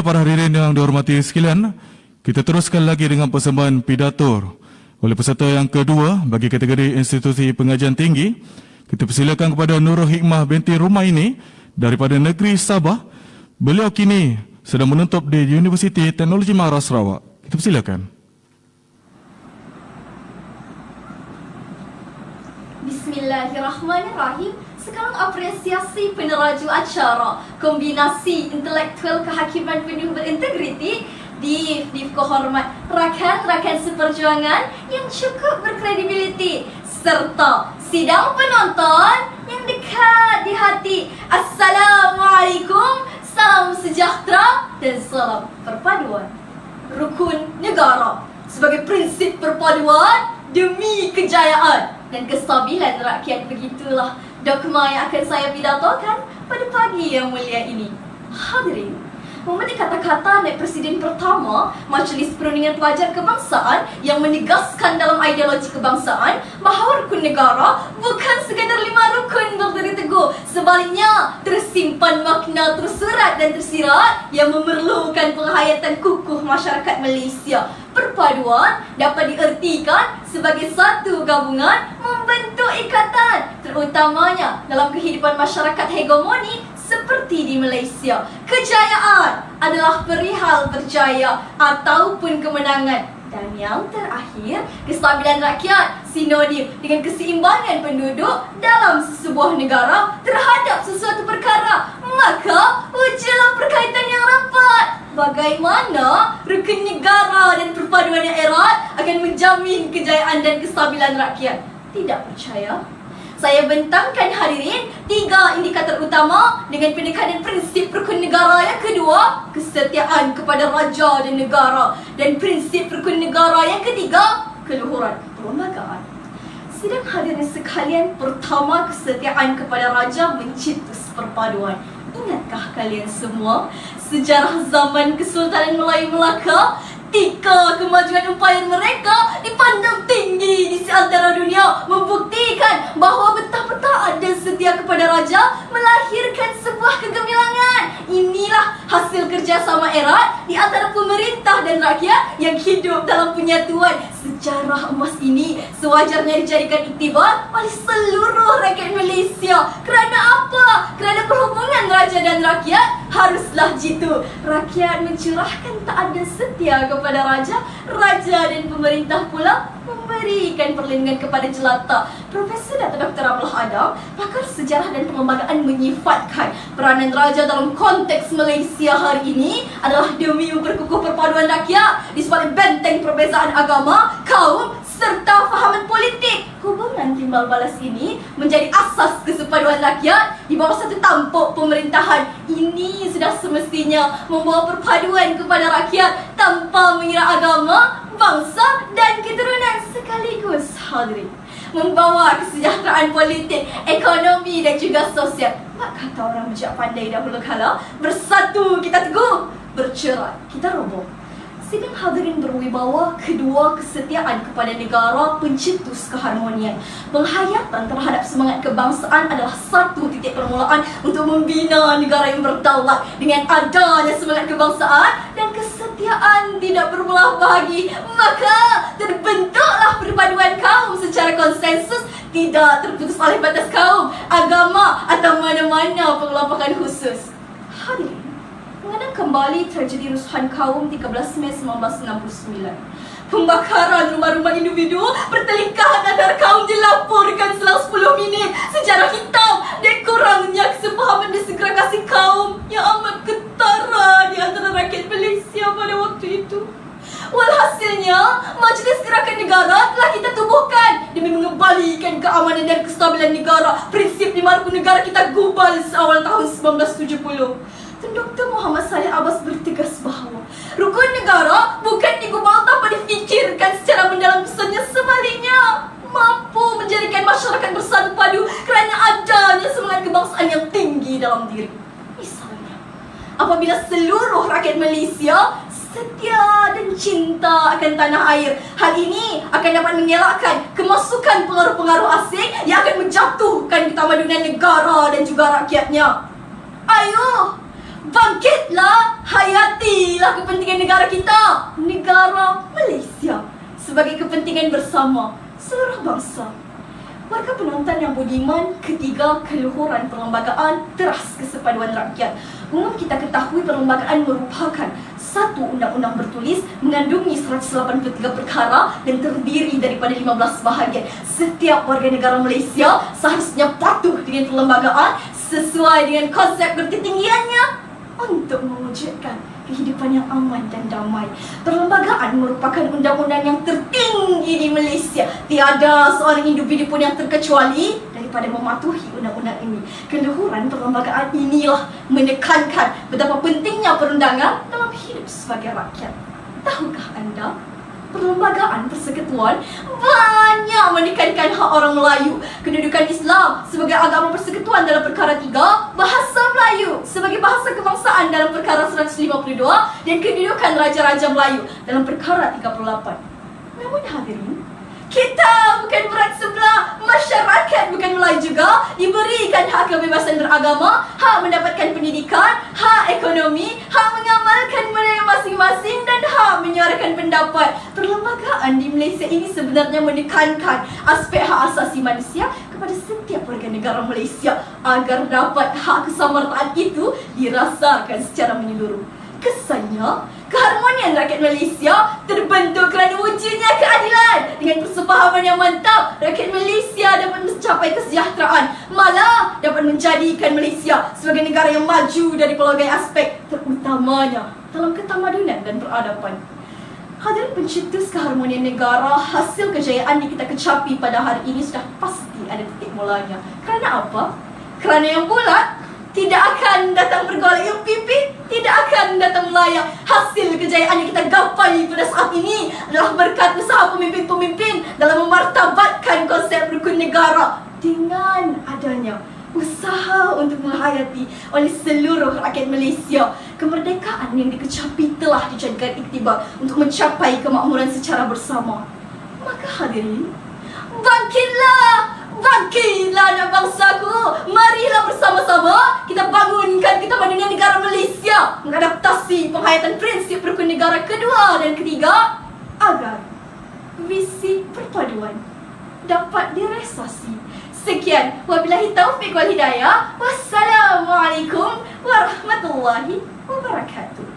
Baiklah para hadirin yang dihormati sekalian, kita teruskan lagi dengan persembahan pidato oleh peserta yang kedua bagi kategori institusi pengajian tinggi. Kita persilakan kepada Nurul Hikmah binti Rumaini daripada negeri Sabah. Beliau kini sedang menuntut di Universiti Teknologi Mahara Sarawak. Kita persilakan. Bismillahirrahmanirrahim. Sekarang apresiasi peneraju acara kombinasi intelektual kehakiman penuh berintegriti di kehormat rakan-rakan seperjuangan yang cukup berkredibiliti serta sidang penonton yang dekat di hati. Assalamualaikum, salam sejahtera dan salam perpaduan. Rukun negara sebagai prinsip perpaduan demi kejayaan dan kestabilan rakyat, begitulah dogma yang akan saya pidatokan pada pagi yang mulia ini. Hadirin, memetik kata-kata Naib Presiden pertama Majlis Perundingan Pelajar Kebangsaan yang menegaskan dalam ideologi kebangsaan bahawa rukun negara bukan sekadar 5 rukun berdiri teguh, sebaliknya tersimpan makna tersurat dan tersirat yang memerlukan penghayatan kukuh masyarakat Malaysia. Perpaduan dapat diertikan sebagai satu gabungan membentuk ikatan, terutamanya dalam kehidupan masyarakat hegemoni seperti di Malaysia. Kejayaan adalah perihal berjaya ataupun kemenangan. Dan yang terakhir, kestabilan rakyat sinonim dengan keseimbangan penduduk dalam sesebuah negara terhadap sesuatu perkara. Maka, wujudlah perkaitan yang rapat. Bagaimana rukun negara dan perpaduan yang erat akan menjamin kejayaan dan kestabilan rakyat? Tidak percaya? Saya bentangkan hadirin 3 indikator utama dengan pendekanan prinsip rukun negara. Yang kedua, kesetiaan kepada raja dan negara. Dan prinsip rukun negara yang ketiga, keluhuran perlembagaan. Sidang hadirin sekalian, pertama, kesetiaan kepada raja mencetus perpaduan. Ingatkah kalian semua sejarah zaman Kesultanan Melayu Melaka? Ketika kemajuan empayar mereka dipandang tinggi di seantero dunia, membuktikan bahawa betapa taat dan setia kepada raja melahirkan sebuah kegemilangan. Inilah hasil kerjasama erat di antara pemerintah dan rakyat yang hidup dalam penyatuan. Sejarah emas ini sewajarnya dijadikan iktibar oleh seluruh rakyat Malaysia. Kerana apa? Kerana perhubungan raja dan rakyat haruslah jitu. Rakyat mencurahkan taat dan setia kepada raja, raja dan pemerintah pula memberikan perlindungan kepada jelata. Profesor Dr. Abdullah Adam, pakar sejarah dan perlembagaan, menyifatkan peranan raja dalam konteks Malaysia hari ini adalah demi memperkukuh perpaduan rakyat di sebalik benteng perbezaan agama, kaum serta fahaman politik. Hubungan timbal balas ini menjadi asas kesepaduan rakyat di bawah satu tampuk pemerintahan. Ini sudah semestinya membawa perpaduan kepada rakyat tanpa mengira agama, bangsa dan keturunan sekaligus. Hadirin, membawa kesejahteraan politik, ekonomi dan juga sosial. Mak kata orang bijak pandai dahulu kala, bersatu kita teguh, bercerai kita roboh. Sidang hadirin berwibawa, kedua, kesetiaan kepada negara pencetus keharmonian. Penghayatan terhadap semangat kebangsaan adalah satu titik permulaan untuk membina negara yang berdaulat. Dengan adanya semangat kebangsaan dan kesetiaan tidak berbelah bagi, maka terbentuklah perpaduan kaum secara konsensus, tidak terputus oleh batas kaum, agama atau mana-mana pengelompokan khusus. Hadirin, mengenang kembali tragedi rusuhan kaum 13 Mei 1969. Pembakaran rumah-rumah individu, pertelingkahan antara kaum dilaporkan selang 10 minit. Sejarah hitam dan kurangnya kesepahaman dan segregasi kaum yang amat ketara di antara rakyat Malaysia pada waktu itu. Walhasilnya, Majlis Gerakan Negara telah kita tubuhkan demi mengembalikan keamanan dan kestabilan negara. Prinsip 5 rukun negara kita gubal seawal tahun 1970. Tun Dr. Muhammad Saleh Abbas bertegas bahawa rukun negara bukan digubal tanpa difikirkan secara mendalam, pesannya sebaliknya mampu menjadikan masyarakat bersatu padu kerana adanya semangat kebangsaan yang tinggi dalam diri. Misalnya, apabila seluruh rakyat Malaysia setia dan cinta akan tanah air, hal ini akan dapat mengelakkan kemasukan pengaruh-pengaruh asing yang akan menjatuhkan ketamadunan negara dan juga rakyatnya. Ayo, bangkitlah, hayati negara kita, negara Malaysia, sebagai kepentingan bersama seluruh bangsa. Warga penonton yang budiman, ketiga, keluhuran perlembagaan teras kesepaduan rakyat. Umum kita ketahui perlembagaan merupakan satu undang-undang bertulis mengandungi 183 perkara dan terdiri daripada 15 bahagian. Setiap warga negara Malaysia seharusnya patuh dengan perlembagaan sesuai dengan konsep berketinggiannya untuk mewujudkan kehidupan yang aman dan damai. Perlembagaan merupakan undang-undang yang tertinggi di Malaysia. Tiada seorang individu pun yang terkecuali daripada mematuhi undang-undang ini. Keluhuran perlembagaan inilah menekankan betapa pentingnya perundangan dalam hidup sebagai rakyat. Tahukah anda, perlembagaan persekutuan banyak menekankan hak orang Melayu, kedudukan Islam sebagai agama persekutuan dalam perkara 3, bahasa Melayu sebagai bahasa kebangsaan dalam perkara 152 dan kedudukan Raja-Raja Melayu dalam perkara 38. Namun hadirin, kita bukan berat sebelah, masyarakat bukan Melayu juga diberikan hak kebebasan beragama, hak mendapatkan pendidikan, hak ekonomi, hak mengamalkan budaya masing-masing dan hak menyuarakan pendapat. Perlembagaan di Malaysia ini sebenarnya menekankan aspek hak asasi manusia kepada setiap warga negara Malaysia agar dapat hak kesamartaan itu dirasakan secara menyeluruh. Kesannya, keharmonian rakyat Malaysia terbentuk kerana wujudnya keadilan. Dengan persefahaman yang mantap, rakyat Malaysia dapat mencapai kesejahteraan, malah dapat menjadikan Malaysia sebagai negara yang maju dari pelbagai aspek, terutamanya dalam ketamadunan dan peradaban. Hadirin pencetus keharmonian negara, hasil kejayaan yang kita kecapi pada hari ini sudah pasti ada titik mulanya. Kerana apa? Kerana yang bulat tidak akan datang bergolak yang pipi, tidak akan datang melayang. Hasil kejayaan yang kita gapai pada saat ini adalah berkat usaha pemimpin-pemimpin dalam memartabatkan konsep rukun negara dengan adanya usaha untuk menghayati oleh seluruh rakyat Malaysia. Kemerdekaan yang dikecapi telah dijadikan iktibar untuk mencapai kemakmuran secara bersama. Maka hadirin, bangkitlah! Bangkitlah anak bangsaku. Marilah bersama-sama kita bangunkan ketamadunan negara Malaysia, mengadaptasi penghayatan prinsip rukun negara kedua dan ketiga agar visi perpaduan dapat direalisasi. Sekian, wabillahi taufiq wal hidayah. Wassalamualaikum warahmatullahi wabarakatuh.